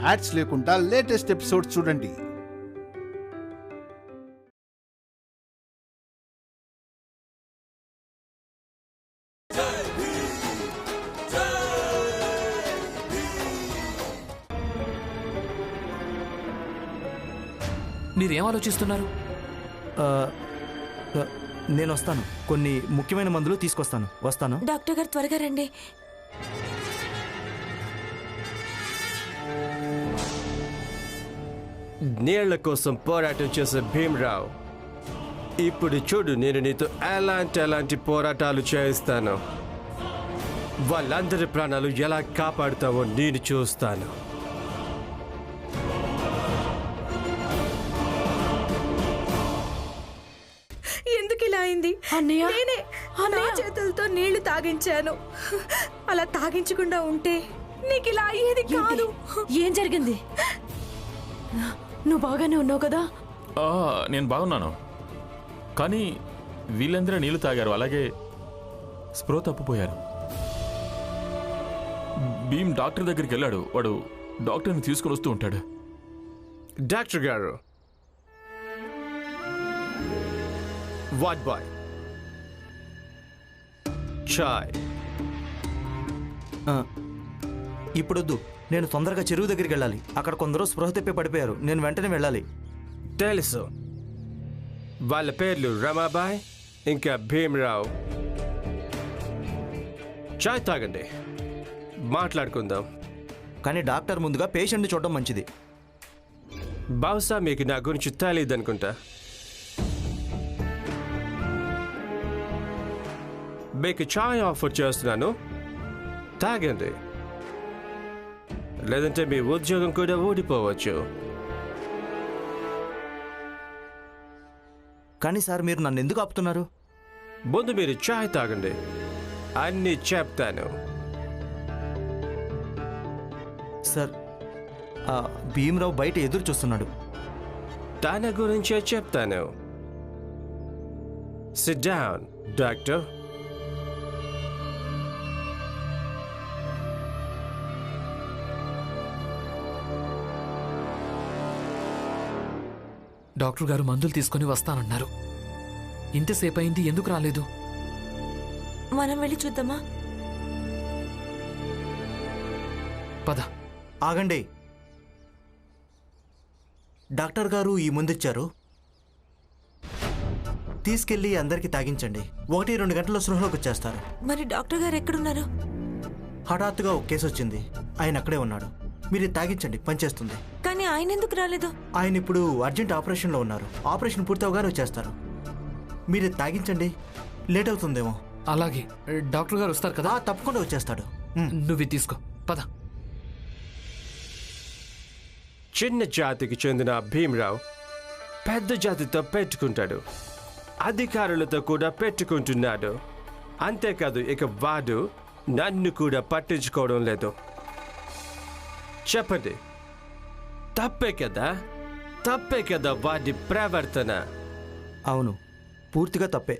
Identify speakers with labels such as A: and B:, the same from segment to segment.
A: Ads లేకుండా latest episodes చూడండి.
B: మీరేం ఆలోచిస్తున్నారు?
C: నేను వస్తాను, కొన్ని ముఖ్యమైన మందులు తీసుకొస్తాను. వస్తాను.
D: డాక్టర్ గారు త్వరగా రండి.
E: నీళ్ల కోసం పోరాటం చేసే భీమరావు, ఇప్పుడు చూడు నేను నీతో ఎలాంటి పోరాటాలు చేయిస్తాను. వాళ్ళందరి ప్రాణాలు ఎలా కాపాడుతావో నేను చూస్తాను.
D: ఎందుకు ఇలా అయింది? నేనే నా చేతులతో నీళ్లు తాగించాను. అలా తాగించకుండా ఉంటే నీకు ఇలా అయ్యేది కాదు. ఏం జరిగింది? నువ్వు బాగానే ఉన్నావు కదా?
F: నేను బాగున్నాను, కానీ వీళ్ళందరూ నీళ్లు తాగారు, అలాగే స్ప్రో తప్పిపోయారు. భీమ్ డాక్టర్ దగ్గరికి వెళ్ళాడు. వాడు డాక్టర్ని తీసుకుని వస్తూ ఉంటాడు.
E: డాక్టర్ గారు, వాట్ బాయ్ చాయ్
C: ఇప్పుడొద్దు, నేను తొందరగా చెరువు దగ్గరికి వెళ్ళాలి. అక్కడ కొందరు స్పృహ తెప్పి పడిపోయారు. నేను వెంటనే వెళ్ళాలి.
E: తెలుసు, వాళ్ళ పేర్లు రమాబాయ్ ఇంకా భీమరావు. చాయ్ తాగండి, మాట్లాడుకుందాం.
C: కానీ డాక్టర్ ముందుగా పేషెంట్ని చూడడం మంచిది.
E: బహుశా మీకు నా గురించి తెలియదు అనుకుంటా. మీకు చాయ్ ఆఫర్ చేస్తున్నాను, తాగండి, లేదంటే మీ ఉద్యోగం కూడా ఊడిపోవచ్చు.
C: కానీ సార్, మీరు నన్ను ఎందుకు ఆపుతున్నారు?
E: ముందు మీరు చాయ్ తాగండి, అన్నీ చెప్తాను.
C: సార్, భీమరావు బయట ఎదురు చూస్తున్నాడు.
E: తన గురించే చెప్తాను. SIT down doctor.
B: డాక్టర్ గారు మందులు తీసుకుని వస్తానన్నారు. ఇంతసేపు అయింది, ఎందుకు రాలేదు?
D: మనం వెళ్ళి చూద్దామా?
B: పద.
C: ఆగండి. డాక్టర్ గారు ఈ ముందిచ్చారు, తీసుకెళ్ళి అందరికీ తాగించండి. 1-2 గంటల్లో స్పృహలోకి వచ్చేస్తారు.
D: మరి డాక్టర్ గారు ఎక్కడున్నారు?
C: హఠాత్తుగా ఒక కేసు వచ్చింది, ఆయన అక్కడే ఉన్నాడు. మీరు తాగించండి, పనిచేస్తుంది.
D: కానీ ఆయన ఎందుకు రాలేదు?
C: ఆయన ఇప్పుడు అర్జెంట్ ఆపరేషన్లో ఉన్నారు. ఆపరేషన్ పూర్తవగానే వచ్చేస్తారు. మీరు తాగించండి, లేట్ అవుతుందేమో.
B: అలాగే, డాక్టర్ గారు వస్తారు కదా?
C: తప్పకుండా వచ్చేస్తాడు.
B: నువ్వు తీసుకో, పద.
E: చిన్న జాతికి చెందిన భీమరావు పెద్ద జాతితో పెట్టుకుంటాడు, అధికారులతో కూడా పెట్టుకుంటున్నాడు. అంతేకాదు, ఇక వాడు నన్ను కూడా పట్టించుకోవడం లేదు. చెప్పండి, తప్పే కదా వాడి ప్రవర్తన?
C: అవును, పూర్తిగా తప్పే.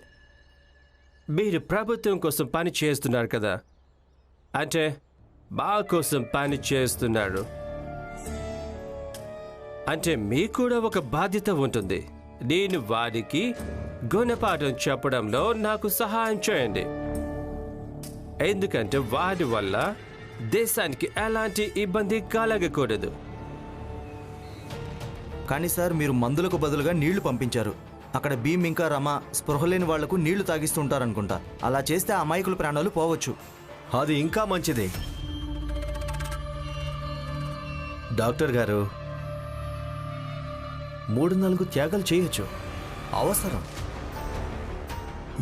E: మీరు ప్రభుత్వం కోసం పని చేస్తున్నారు కదా, అంటే మా కోసం పని చేస్తున్నారు అంటే మీకు కూడా ఒక బాధ్యత ఉంటుంది. నేను వాడికి గుణపాఠం చెప్పడంలో నాకు సహాయం చేయండి, ఎందుకంటే వాడి వల్ల దేశానికి ఎలాంటి ఇబ్బంది కలగకూడదు.
C: కానీ సార్, మీరు మందులకు బదులుగా నీళ్లు పంపించారు. అక్కడ భీమ్ ఇంకా రమ స్పృహ లేని వాళ్లకు నీళ్లు తాగిస్తుంటారనుకుంటా. అలా చేస్తే ఆ అమాయకుల ప్రాణాలు పోవచ్చు.
G: అది ఇంకా మంచిది. డాక్టర్ గారు, 3-4 త్యాగాలు చేయొచ్చు. అవసరం.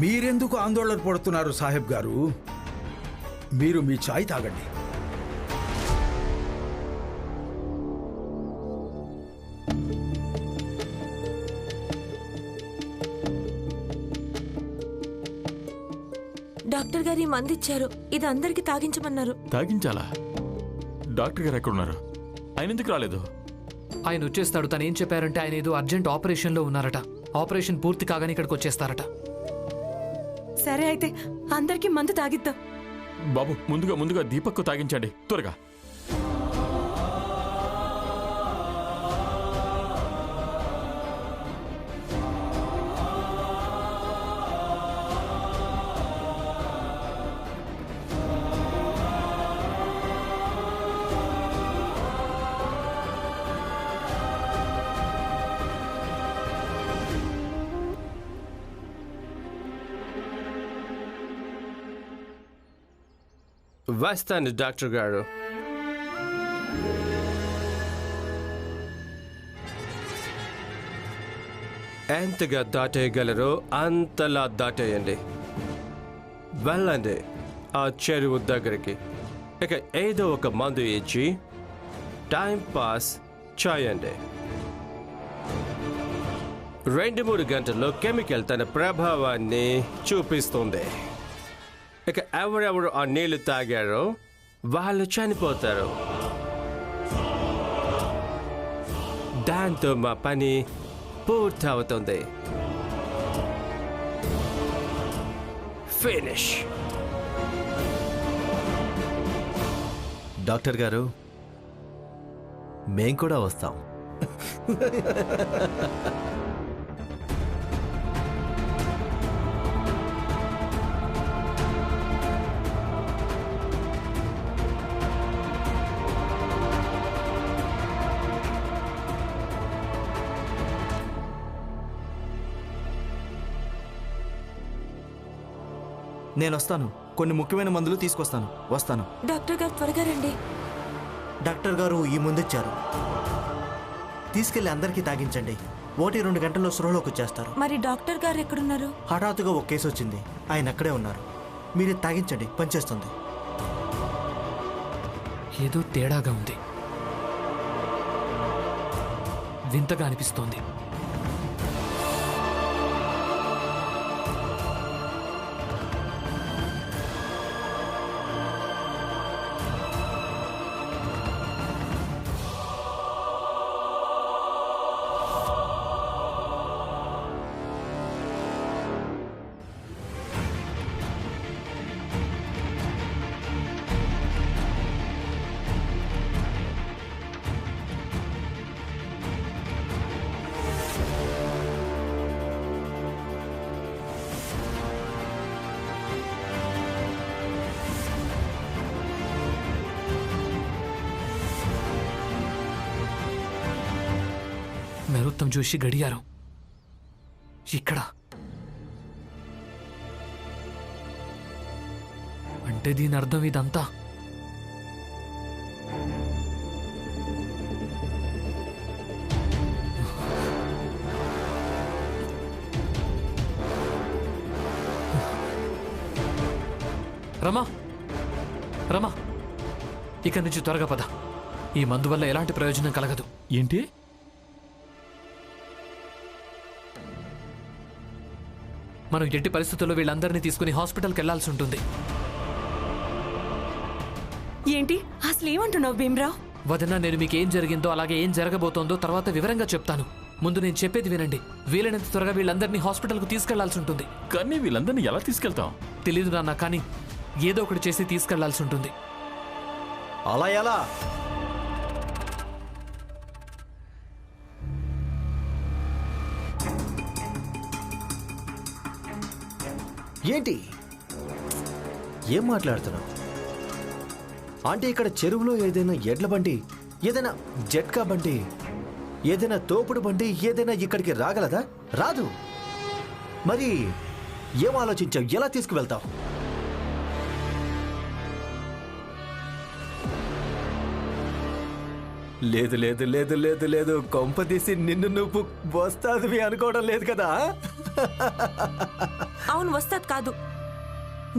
H: మీరెందుకు ఆందోళన పడుతున్నారు సాహెబ్ గారు? మీరు మీ చాయ్ తాగండి.
D: డాక్టర్ గారు ఈ మందు ఇచ్చారు, ఇది అందరికి తాగించమన్నారు.
F: తాగించాలా? డాక్టర్ గారు ఎక్కడున్నారు? ఆయన ఎందుకు రాలేదు?
B: ఆయన వచ్చేస్తాడు. తను ఏం చెప్పారంటే ఆయన ఏదో అర్జెంట్ ఆపరేషన్లో ఉన్నారట. ఆపరేషన్ పూర్తి కాగానే ఇక్కడికి వచ్చేస్తారట.
D: సరే, అయితే అందరికీ మందు తాగిద్దాం.
F: బాబు, ముందుగా దీపక్కు తాగించండి త్వరగా.
E: వస్తాను డాక్టర్ గారు. ఎంతగా దాటేయగలరో అంతలా దాటేయండి. వెళ్ళండి ఆ చెరువు దగ్గరికి. ఇక ఏదో ఒక మందు ఇచ్చి టైం పాస్ చేయండి. 2-3 గంటల్లో కెమికల్ తన ప్రభావాన్ని చూపిస్తుంది. ఇక ఎవరెవరు ఆ నీళ్లు తాగారో వాళ్ళు చనిపోతారు. దాంతో మా పని పూర్తవుతుంది. ఫినిష్.
G: డాక్టర్ గారు, మేం కూడా వస్తాం.
C: నేను వస్తాను. కొన్ని ముఖ్యమైన మందులు తీసుకొస్తాను. వస్తాను.
D: డాక్టర్ గారు త్వరగా రండి.
C: డాక్టర్ గారు ఈ ముందిచ్చారు. తీసుకెళ్లి అందరికీ తాగించండి. 1-2 గంటల్లో స్పృహలోకి వచ్చేస్తారు.
D: మరి డాక్టర్ గారు ఎక్కడున్నారు?
C: హఠాత్తుగా ఒక కేసు వచ్చింది. ఆయన అక్కడే ఉన్నారు. మీరు తాగించండి, పనిచేస్తుంది.
B: ఏదో తేడాగా ఉంది. వింతగా అనిపిస్తోంది. నరోత్తం జోషి గడియారం ఇక్కడ. అంటే దీని అర్థం ఇదంతా రమా, రమా, ఇక్కడి నుంచి త్వరగా పద. ఈ మందు వల్ల ఎలాంటి ప్రయోజనం కలగదు.
F: ఏంటి?
B: మనం ఎట్టి పరిస్థితుల్లో వీళ్ళందరినీ తీసుకుని హాస్పిటల్కి వెళ్లాల్సి ఉంటుంది.
D: ఏంటి అసలు ఏమంటున్నావు భీమ్రావ్?
B: వదిన, నేను మీకు ఏం జరిగిందో అలాగే ఏం జరగబోతోందో తర్వాత వివరంగా చెప్తాను. ముందు నేను చెప్పేది వినండి. వీలైనంత త్వరగా వీళ్ళందరినీ హాస్పిటల్కు తీసుకెళ్లాల్సి ఉంటుంది.
F: కానీ వీళ్ళందరినీ ఎలా తీసుకెళ్తాం?
B: తెలీదు నాన్న, కానీ ఏదో ఒకటి చేసి తీసుకెళ్లాల్సి ఉంటుంది.
G: అలా ఎలా? ఏంటి ఏం మాట్లాడుతున్నావు? అంటే ఇక్కడ చెరువులో ఏదైనా ఎడ్ల బండి, ఏదైనా జట్కా బండి, ఏదైనా తోపుడు బండి ఏదైనా ఇక్కడికి రాగలదా? రాదు. మరి ఏం ఆలోచించావు? ఎలా తీసుకువెళ్తావు? లేదు లేదు లేదు లేదు లేదు, కొంపదీసి నిన్ను నువ్వు వస్తాదివి అనుకోవడం లేదు కదా?
D: అవును, వస్తాద్ కాదు.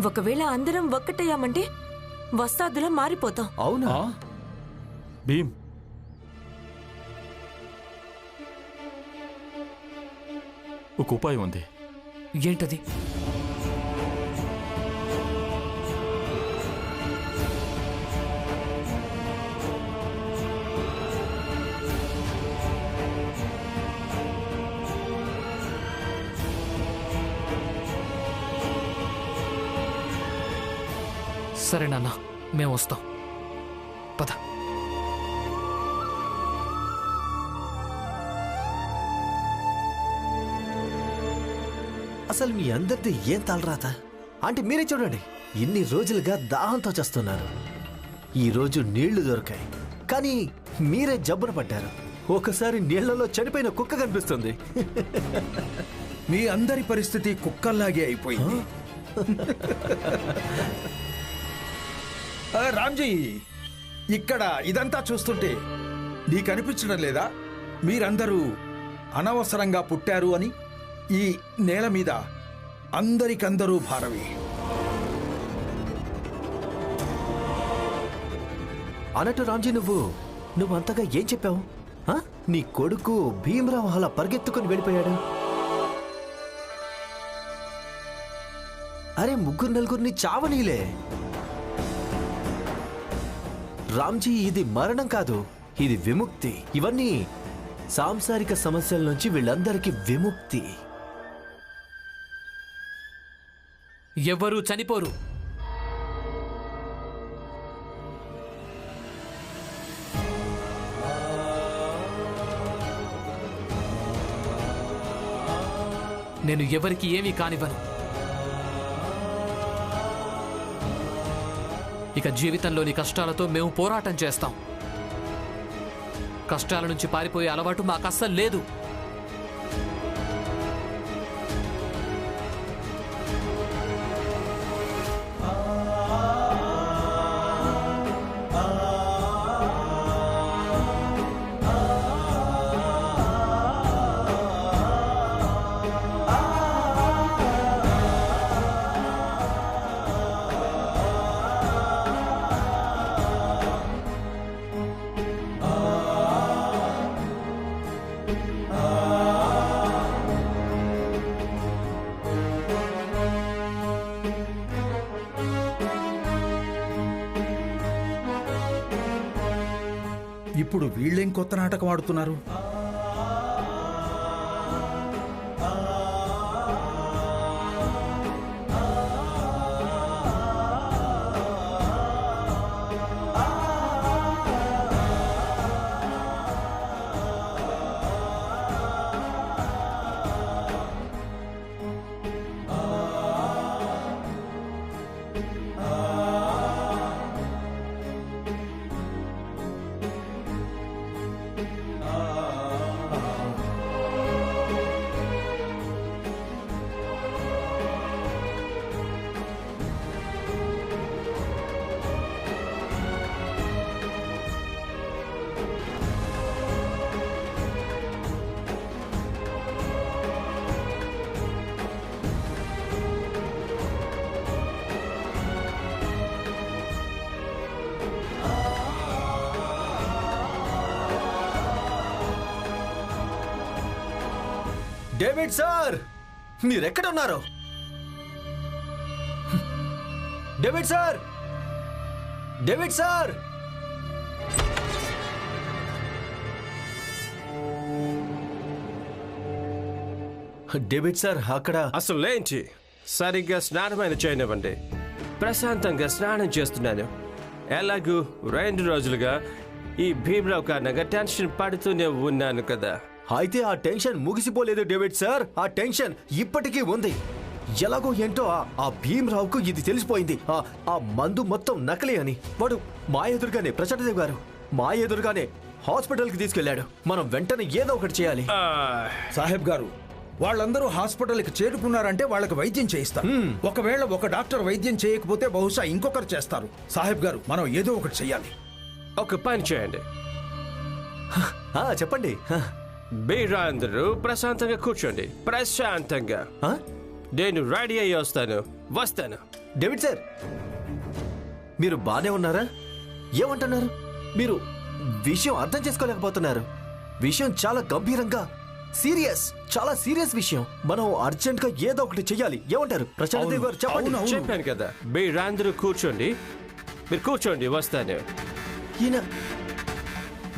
D: ఒకవేళ అందరం ఒక్కటయ్యామంటే వస్తాదులా మారిపోతాం.
G: అవునా?
F: భీమ్, ఒక ఉపాయం ఉంది.
B: ఏంటది? సరే నాన్న, మేము వస్తాం. పద.
G: అసలు మీ అందరిది ఏం తలరాత? అంటే మీరే చూడండి, ఇన్ని రోజులుగా దాహంతో చేస్తున్నారు. ఈరోజు నీళ్లు దొరికాయి, కానీ మీరే జబ్బున పడ్డారు. ఒకసారి నీళ్లలో చనిపోయిన కుక్క కనిపిస్తుంది.
H: మీ అందరి పరిస్థితి కుక్కల్లాగే అయిపోయింది. రామ్జీ, ఇక్కడ ఇదంతా చూస్తుంటే నీకు అనిపించడం లేదా మీరందరూ అనవసరంగా పుట్టారు అని? ఈ నేల మీద అందరికందరూ భారమే.
G: అన్నట్టు రామ్జీ, నువ్వు అంతగా ఏం చెప్పావు? నీ కొడుకు భీమరావు అలా పరిగెత్తుకుని వెళ్ళిపోయాడు. అరే, ముగ్గురు నలుగురిని చావనీలే రామ్జీ. ఇది మరణం కాదు, ఇది విముక్తి. ఇవన్నీ సాంసారిక సమస్యల నుంచి వీళ్ళందరికీ విముక్తి.
B: ఎవరూ చనిపోరు. నేను ఎవరికి ఏమీ కానివ్వను. ఇక జీవితంలోని కష్టాలతో మేము పోరాటం చేస్తాం. కష్టాల నుంచి పారిపోయే అలవాటు మాకు అస్సలు లేదు.
H: ఇప్పుడు వీళ్ళేం కొత్త నాటకం ఆడుతున్నారు?
G: డేవిడ్ సార్, మీరెక్కడ ఉన్నారు? David sir, David sir! David sir, అక్కడ
E: అసలేంటి? సరిగ్గా స్నానమైన చేయనివ్వండి. ప్రశాంతంగా స్నానం చేస్తున్నాను. ఎలాగూ 2 రోజులుగా ఈ భీమరావు కారణంగా టెన్షన్ పడుతూనే ఉన్నాను కదా.
G: అయితే ఆ టెన్షన్ ముగిసిపోలేదు డేవిడ్ సార్. ఆ టెన్షన్ ఇప్పటికీ ఉంది. ఎలాగో ఏంటో ఆ భీమరావుకు ఇది తెలిసిపోయింది. ఆ మందు మొత్తం నకిలీ అని. వాడు మా ఎదురుగానే, ప్రచండదేవ్ గారు మా ఎదురుగానే హాస్పిటల్కి తీసుకెళ్లాడు. మనం వెంటనే ఏదో ఒకటి చేయాలి.
H: సాహెబ్ గారు, వాళ్ళందరూ హాస్పిటల్కి చేరుకున్నారంటే వాళ్ళకి వైద్యం చేయిస్తారు. ఒకవేళ ఒక డాక్టర్ వైద్యం చేయకపోతే బహుశా ఇంకొకరు చేస్తారు. సాహెబ్ గారు, మనం ఏదో ఒకటి చెయ్యాలి.
E: ఒక పని చేయండి.
G: చెప్పండి.
E: మీరందరూ ప్రశాంతంగా కూర్చోండి. ప్రశాంతంగా. నేను రెడీ అయ్యి వస్తాను.
G: డేవిడ్ సార్, మీరు బానే ఉన్నారా? ఏమంటున్నారు? మీరు విషయం అర్థం చేసుకోలేకపోతున్నారు. విషయం చాలా గంభీరంగా చాలా సీరియస్ విషయం. మనం అర్జెంట్ గా ఏదో ఒకటి చెయ్యాలి. ఏమంటారు ప్రశాంతదేవ్ గారు? చెప్పండి.
E: చెప్పాను కదా, మీరందరూ కూర్చోండి. మీరు కూర్చోండి, వస్తాను.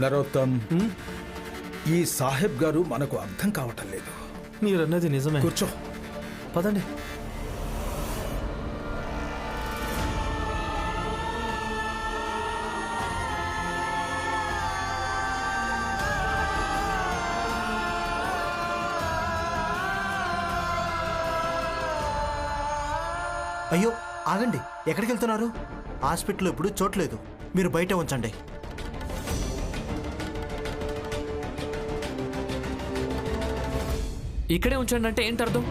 H: నరోత్తమ్, ఈ సాహెబ్ గారు మనకు అర్థం కావటం లేదు.
G: మీరన్నది నిజమే.
H: కూర్చో.
G: పదండి.
C: అయ్యో, ఆగండి. ఎక్కడికి వెళ్తున్నారు? హాస్పిటల్లో ఇప్పుడు చోట్లేదు. మీరు బయట ఉంచండి.
B: ఇక్కడే ఉంచండి అంటే ఏంటి అర్థం?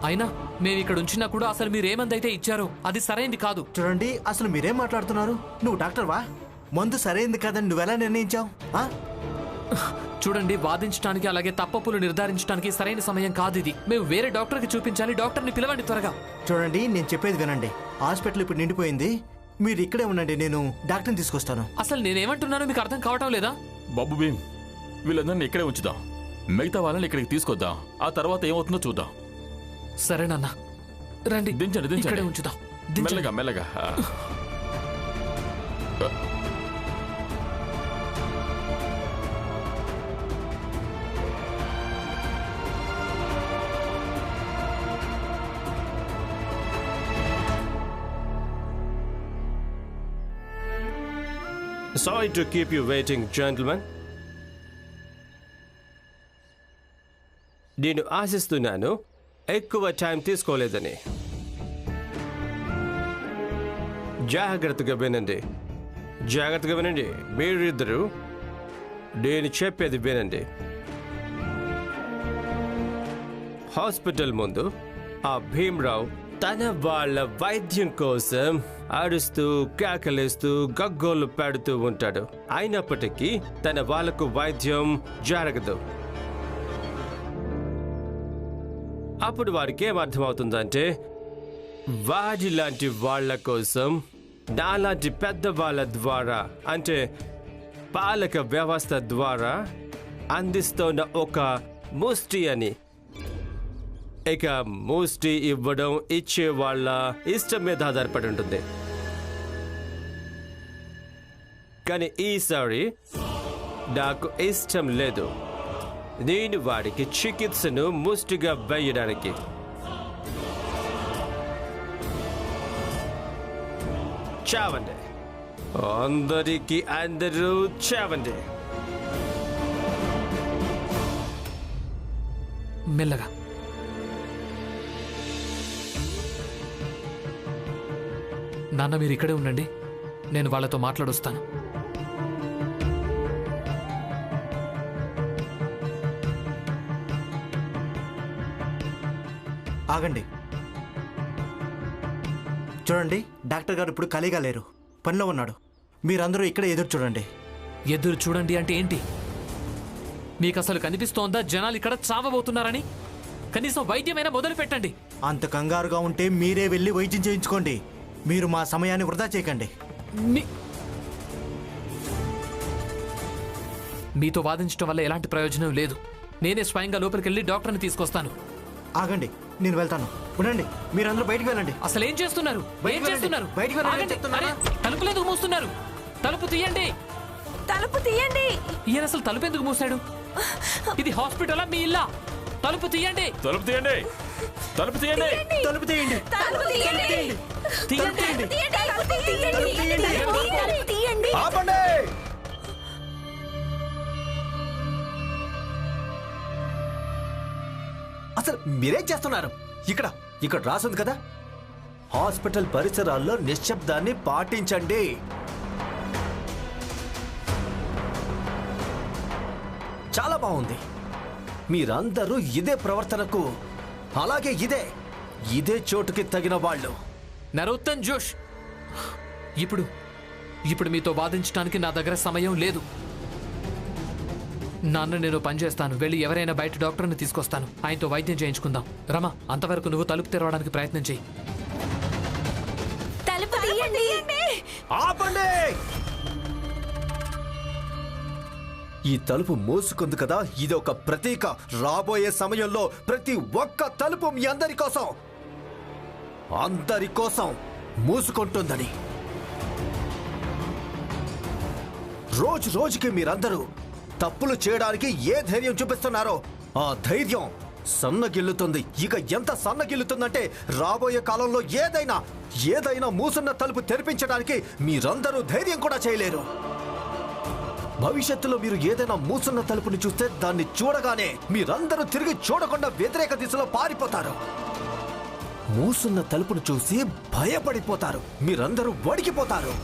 B: అయినా మేము ఇక్కడ ఉంచినా కూడా అసలు మీరు ఏ మందు అయితే ఇచ్చారో అది సరైంది కాదు.
C: చూడండి, అసలు మీరేం మాట్లాడుతున్నారు? నువ్వు డాక్టర్వా? మందు సరైంది కాదని నువ్వెలా నిర్ణయించావు?
B: చూడండి, వాదించడానికి అలాగే తప్పప్పులు నిర్ధారించడానికి సరైన సమయం కాదు ఇది. మేము వేరే డాక్టర్కి చూపించాలి. డాక్టర్ని పిలవండి త్వరగా.
C: చూడండి, నేను చెప్పేది వినండి. హాస్పిటల్ ఇప్పుడు నిండిపోయింది. మీరు ఇక్కడే ఉండండి, నేను డాక్టర్ని తీసుకొస్తాను.
B: అసలు నేనేమంటున్నానో మీకు అర్థం కావటం లేదా?
F: బాబు భీమ్, వీళ్ళందరినీ ఇక్కడే ఉంచుదాం. మిగతా వాళ్ళని ఇక్కడికి తీసుకొద్దాం. ఆ తర్వాత ఏమవుతుందో చూద్దాం.
B: సరేనన్నా, రండి.
F: దించండి,
B: ఇక్కడే ఉంచుదాం.
F: మెల్లగా మెల్లగా.
E: Sorry to keep you waiting, gentlemen. నేను ఆశిస్తున్నాను ఎక్కువ టైం తీసుకోలేదని. జాగ్రత్తగా వినండి, జాగ్రత్తగా వినండి. మీరిద్దరూ నేను చెప్పేది వినండి. హాస్పిటల్ ముందు ఆ భీమ్రావు తన వాళ్ళ వైద్యం కోసం అరుస్తూ కేకలేస్తూ గగ్గోలు పెడుతూ ఉంటాడు. అయినప్పటికీ తన వాళ్ళకు వైద్యం జరగదు. అప్పుడు వారికి ఏమర్థమవుతుందంటే, వాడి లాంటి వాళ్ళ కోసం నాలాంటి పెద్ద వాళ్ళ ద్వారా, అంటే పాలక వ్యవస్థ ద్వారా అందిస్తున్న ఒక ముష్టి అని. ఇక ముష్టి ఇవ్వడం ఇచ్చే వాళ్ళ ఇష్టం మీద ఆధారపడి ఉంటుంది. కానీ ఈసారి నాకు ఇష్టం లేదు. నేను వాడికి చికిత్సను ముష్టిగా వేయడానికి. చావండి, అందరికీ అందరూ చావండి.
B: మెల్లగా. నాన్న, మీరు ఇక్కడే ఉండండి. నేను వాళ్ళతో మాట్లాడొస్తాను.
C: ఆగండి. చూడండి, డాక్టర్ గారు ఇప్పుడు ఖాళీగా లేరు, పనిలో ఉన్నాడు. మీరందరూ ఇక్కడే ఎదురు చూడండి.
B: ఎదురు చూడండి అంటే ఏంటి? మీకు అసలు కనిపిస్తోందా జనాలు ఇక్కడ చావబోతున్నారని? కనీసం వైద్యమైనా మొదలు పెట్టండి.
C: అంత కంగారుగా ఉంటే మీరే వెళ్ళి వైద్యం చేయించుకోండి. మీరు మా సమయాన్ని వృధా చేయకండి.
B: మీతో వాదించడం వల్ల ఎలాంటి ప్రయోజనం లేదు. నేనే స్వయంగా లోపలికి వెళ్ళి డాక్టర్ని తీసుకొస్తాను.
C: ఆగండి, నేను వెళ్తాను. ఉండండి, మీరందరూ బయటికి వెళ్ళండి.
B: అసలు ఏం చేస్తున్నారు? ఏం చేస్తున్నారు?
C: బయటికి వెళ్ళండి
B: ఆగండి.
C: చెప్తున్నానా?
B: అరే, తలుపులు ఎందుకు మూస్తున్నారు? తలుపు తీయండి.
D: తలుపు తీయండి.
B: ఈయన అసలు తలుపు ఎందుకు మూసాడు? ఇది హాస్పిటలా మీ ఇల్లా? తలుపు తీయండి.
F: తలుపు తీయండి, తలుపు తీయండి,
C: తలుపు తీయండి.
D: తలుపు తీయండి.
B: తీయండి.
D: తీయండి.
H: ఆపండి.
G: అసలు మీరేం చేస్తున్నారు? ఇక్కడ రాసుంది కదా, హాస్పిటల్ పరిసరాల్లో నిశ్శబ్దాన్ని పాటించండి. చాలా బాగుంది. మీరందరూ ఇదే ప్రవర్తనకు, అలాగే ఇదే చోటుకి తగిన వాళ్ళు.
B: నరోత్తన్ జోష్, ఇప్పుడు మీతో వాదించడానికి నా దగ్గర సమయం లేదు. నాన్న, నేను పనిచేస్తాను. వెళ్ళి ఎవరైనా బయట డాక్టర్ని తీసుకొస్తాను. ఆయనతో వైద్యం చేయించుకుందాం. రమ, అంతవరకు నువ్వు తలుపు తెరవడానికి ప్రయత్నం చేయి.
D: తలుపు తీయండి.
G: ఆపండి. ఈ తలుపు మూసుకుంది కదా, ఇది ఒక ప్రతీక. రాబోయే సమయంలో ప్రతి ఒక్క తలుపు మీ అందరి కోసం మూసుకుంటుందని. రోజు రోజుకి మీరందరూ తప్పులు చేయడానికి ఏ ధైర్యం చూపిస్తున్నారో ఆ ధైర్యం సన్నగిల్లుతుంది. ఇక ఎంత సన్నగిల్లుతుందంటే, రాబోయే కాలంలో ఏదైనా మూసున్న తలుపు తెరిపించడానికి మీరందరూ ధైర్యం కూడా చేయలేరు. భవిష్యత్తులో మీరు ఏదైనా మూసున్న తలుపుని చూస్తే దాన్ని చూడగానే మీరందరూ తిరిగి చూడకుండా వ్యతిరేక దిశలో పారిపోతారు. మూసున్న తలుపును చూసి భయపడిపోతారు. మీరందరూ వణికిపోతారు.